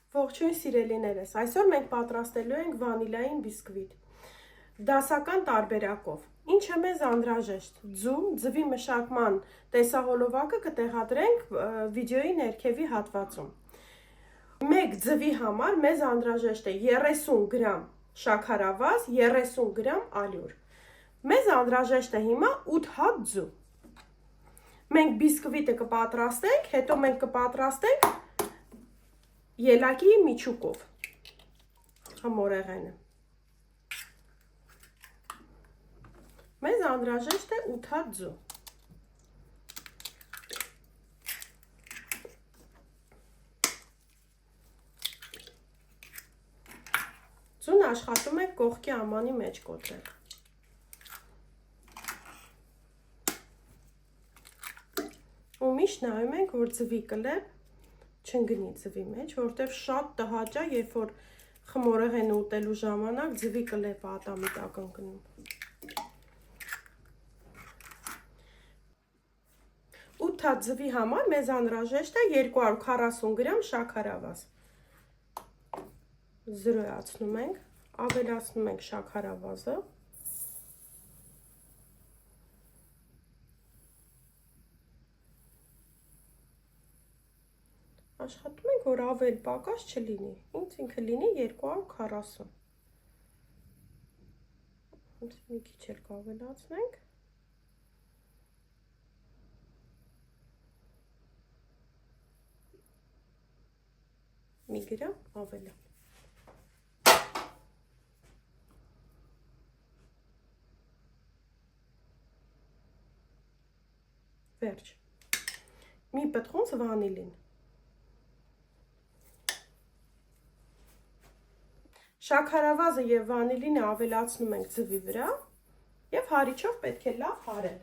Ողջույն սիրելիներս, այսօր մենք պատրաստելու ենք վանիլային բիսկվիտ, դասական տարբերակով, ինչը մեզ անհրաժեշտ, ձու, ձվի մշակման տեսահոլովակը կտեղադրենք վիդեոյի ներքևի հատվածում։ Մեկ ձվի համար մեզ անհրաժեշտ է 30 գրամ շաքարավազ, 30 գրամ ալյուր։ Մեզ անհրաժեշտ է հիմա 8 հատ ձու։ Մենք բիսկվիտը կպատրաստենք, հետո մենք կպատրաստենք ելակի միջուկով խմորեղենը։ Մեզ անհրաժեշտ է 8 հատ ձու։ Ձուն աշխատում է կողքի ամանի մեջ կոտրել։ Ու միշտ նայում ենք, որ ձվի կլեպ չընկնի ձվի մեջ, որտեղ շատ տհաճ է, երբ որ խմորեղենը ուտելու ժամանակ ձվի կլեպը ատամի տակ ընկնում։ 8 հատ ձվի համար մեզ անհրաժեշտ է 240 գրամ շաքարավազ։ Զրոյացնում ենք, ավելացնում ենք շաքարավազը։ Աշխատում ենք, որ ավել պակաս չլինի, ինձ ինքը լինի 240։ Մի քիչ էլ կավելացնենք։ Մի գրամ ավելը։ Վերջ։ Մի պտղունց վանիլին։ Շաքարավազը եւ վանիլինը ավելացնում ենք ձվի վրա եւ հարիչով պետք է լավ հարել։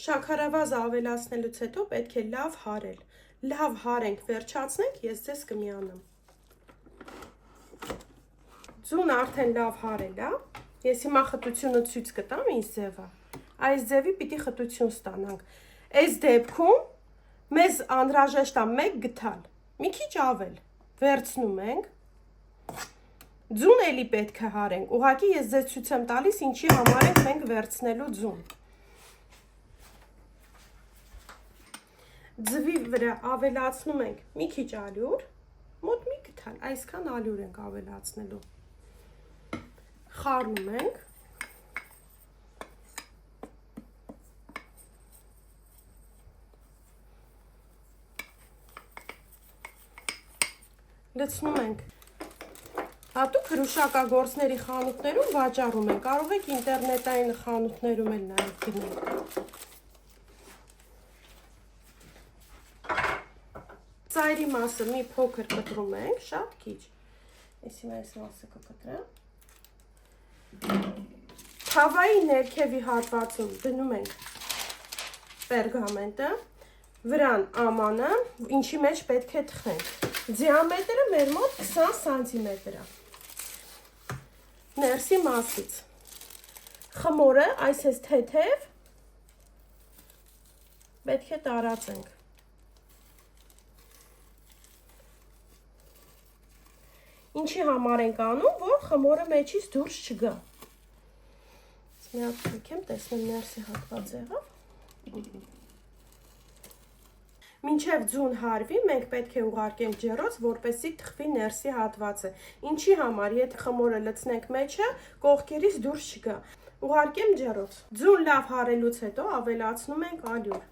Շաքարավազը ավելացնելուց հետո պետք է լավ հարել։ Լավ հարենք, վերջացնենք, ես ձեզ կմիանամ։ Ձուն արդեն լավ հարել է։ Ես հիմա խտությունը ցույց կտամ ինձ ձևը։ Այս ձևի պիտի խտություն ստանանք։ Այս դեպքում մեզ անհրաժեշտ է 1 գթալ։ Մի քիչ ավել։ Վերցնում ենք։ Ձուն էլի պետք է հարենք, ուղղակի ես ձեզ ցույց եմ տալիս, ինչի համար ենք մենք վերցնելու ձուն։ Ձվի վրա ավելացնում ենք մի քիչ ալյուր, մոտ մի գթալ, այսքան ալյուր ենք ավելացնելու։ Խառնում ենք։ Լցնում ենք։ Հատուկ հրուշակագործների խանութներում վաճառում են, կարող եք ինտերնետային խանութներում էլ նաև գնել։ Ծայրի մասը մի փոքր կտրում ենք, շատ քիչ։ Ես հիմա այս մասը կկտրեմ։ Թավայի ներքևի հատվածում դնում ենք պերգամենտը, վրան ամանը, ինչի մեջ պետք է թխենք։ Դիամետրը մեր մոտ 20 սանտիմետր է։ Ներսի մասից խմորը այս թեթև պետք է տարածենք։ Ինչի համար ենք անում, որ խմորը մեջից դուրս չգա։ Մի հատ թքեմ, տեսնեմ ներսի հատված եղավ։ Մինչև ձուն հարվի, մենք պետք է ուղարկենք ջեռոց, որպեսզի թխվի ներսի հատվածը։ Ինչի համար, եթե խմորը լցնենք մեջը, կողքերից դուրս չգա։ Ուղարկեմ ջեռոց։ Ձուն լավ հարելուց հետո ավելացնում ենք ալյուր։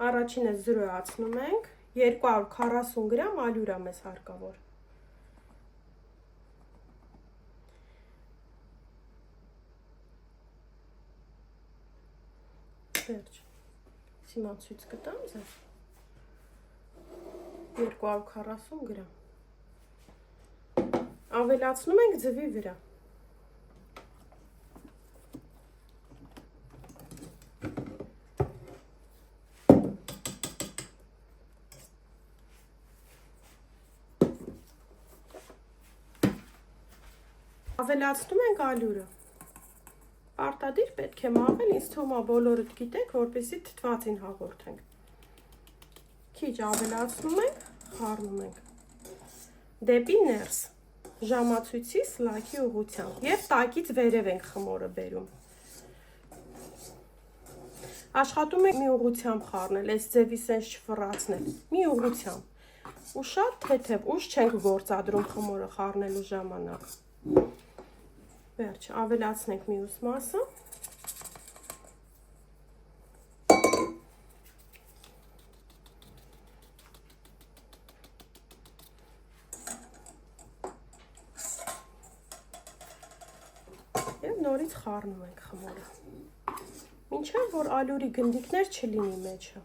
Առաջինը զրոյացնում ենք, 240 գրամ ալյուր է մեզ հարկավոր։ Վերջ։ Հիմա ցույց կտամ ձեզ։ 240 գրամ։ Ավելացնում ենք ձվի վրա։ Ավելացնում ենք ալյուրը։ Արտադիր պետք է մաղել, ինձ թվում է բոլորդ գիտեք, որպեսզի թթվածին հաղորդենք։ Քիչ ավելացնում ենք, խառնում ենք։ դեպի ներս, ժամացույցի սլաքի ուղղությամբ և տակից վերև ենք խմորը բերում։ Աշխատում ենք մի ուղղությամբ խառնել, այս ձևի սենց չվռացնել, մի ուղղությամբ ու շատ թեթև, ուժ չենք գործադրում խմորը խառնելու ժամանակ։ Վերջ, ավելացնենք մյուս մասը։ Եվ նորից խառնում ենք խմորը։ Մինչև որ ալյուրի գնդիկներ չլինի մեջը։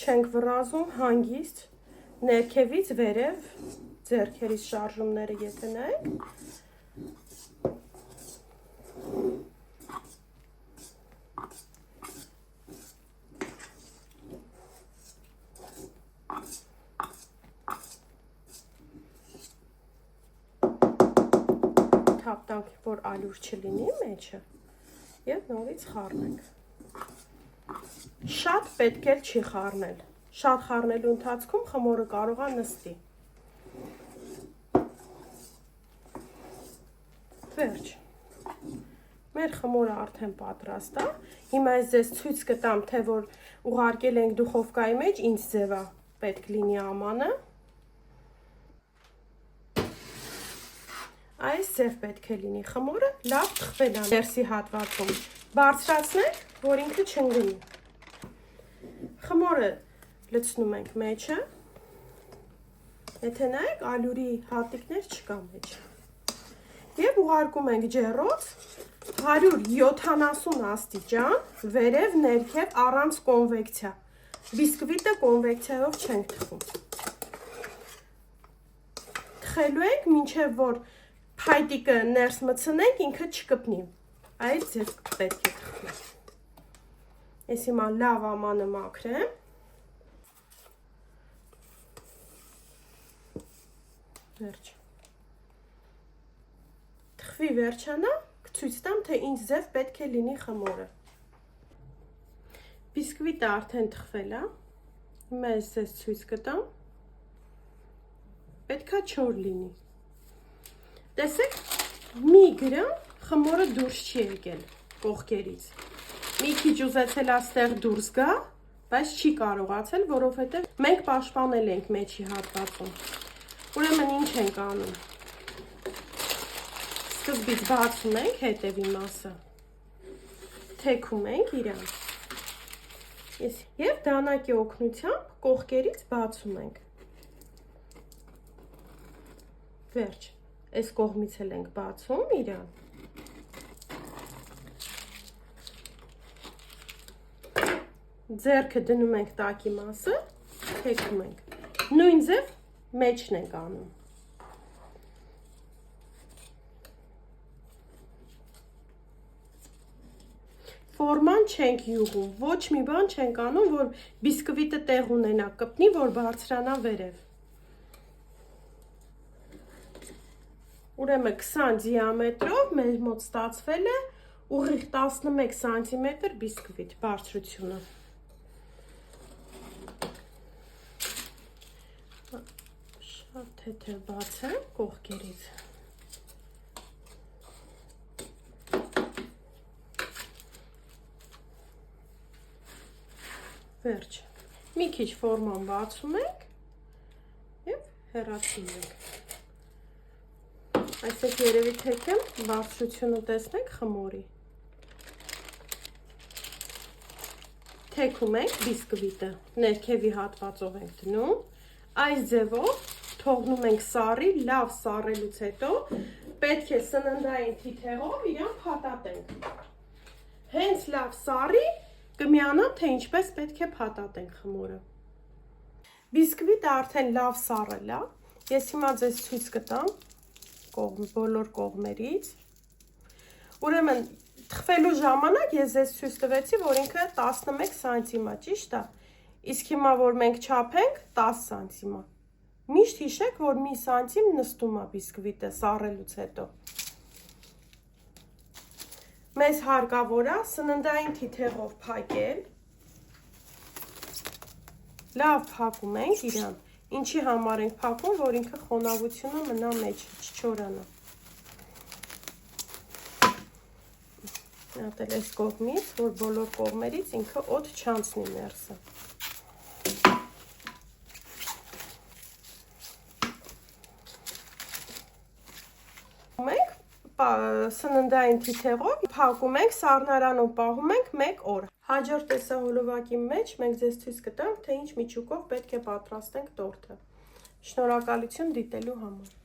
Չենք վռազում հանգիստ, ներքևից վերև, ձեռքերից շարժումները եթե նայեք, թափտանք, որ ալյուր չլինի մեջը և նորից խառնենք։ Շատ պետք էլ չի խառնել։ Շատ խառնելու ընթացքում խմորը կարող է նստի։ Վերջ։ Մեր խմորը արդեն պատրաստ է։ Հիմա ես ձեզ ցույց կտամ, թե որ ուղարկել ենք դուխովկայի մեջ, ինչ ձև է պետք լինի ամանը։ Այս ձև պետք է լինի խմորը, լավ թխվել է ներսի հատվածում։ Բարձրացնենք, որ ինքը չընկնի։ Խմորը լցնում ենք մեջը։ Եթե նայեք, ալյուրի հատիկներ չկա մեջը։ Եվ ուղարկում ենք ջեռոց 170 աստիճան, վերև ներքև առանց կոնվեկցիա։ Բիսկվիտը կոնվեկցիայով չենք թխում։ Թխելու ենք, մինչև որ փայտիկը ներս մտցնենք, ինքը չկպնի։ Այս ձև պետք է թխնել։ Ես հիմա լավ ամանը մաքրեմ։ Վերջ։ Թխվի վերջանա, կցույց տամ, թե ինչ ձև պետք է լինի խմորը։ Բիսկվիտը արդեն թխվել է։ Հիմա ես ձեզ ցույց կտամ։ Պետք է չոր լինի։ Տեսեք, մի գրամ խմորը դուրս չի եկել կողքերից։ Մի քիչ ուզեցել է ստեղ դուրս գա, բայց չի կարողացել, որովհետև մենք պաշտպանել ենք մեջի հատվածում։ Ուրեմն ինչ ենք անում։ Սկզբից բացում ենք հետևի մասը։ Թեքում ենք իրան։ Եվ դանակի օգնությամբ կողքերից բացում ենք։ Վերջ, այս կողմից էլ ենք բացում իրան։ Ձեռքը դնում ենք տակի մասը, թեքում ենք։ Նույն ձև մեջն ենք անում։ Ֆորման չենք յուղում, ոչ մի բան չենք անում, որ բիսկվիտը տեղ ունենա, կպնի, որ բարձրանա վերև։ Ուրեմն 20 դիամետրով մեր մոտ ստացվել է ուղիղ 11 սանտիմետր բիսկվիտ բարձրությունը։ Շատ թեթև բացեմ կողքերից։ Վերջ, մի քիչ ֆորման բացում ենք և հեռացնում ենք։ Այսեք երևի թեքեմ, բարձրությունը տեսնենք խմորի։ Թեքում ենք բիսկվիտը, ներքևի հատվածով ենք դնում, այս ձևով թողնում ենք սառի, լավ սառելուց հետո, պետք է սննդային թիթեղով իրան փաթաթենք։ Հենց լավ սառի, կմիանա, թե ինչպես պետք է փաթաթենք խմորը։ Բիսկվիտը արդեն լավ սառել է, ես հիմա ձեզ ցույց կտամ բոլոր կողմերից։ Ուրեմն թխվելու ժամանակ ես ձեզ ցույց տվեցի, որ ինքը 11 սանտիմ է, ճիշտ է։ Իսկ հիմա որ մենք չափենք 10 սանտիմ է։ Միշտ հիշեք, որ մի սանտիմ նստում է բիսկվիտը սառելուց հետո։ Մեզ հարկավոր է սննդային թիթեղով փակել։ Լավ փակում ենք իրան, Ինչի համար ենք փակում, որ ինքը խոնավությունը մնա մեջ, չչորանա։ Նատել այս կողմից, որ բոլոր կողմերից ինքը օդ չանցնի ներսը։ Մենք սննդային թիթեղով փակում ենք, սառնարանում պահում ենք 1 օր։ Հաջորդ տեսահոլովակի մեջ մենք ձեզ ցույց կտանք, թե ինչ միջուկով պետք է պատրաստենք տորթը։ Շնորհակալություն դիտելու համար։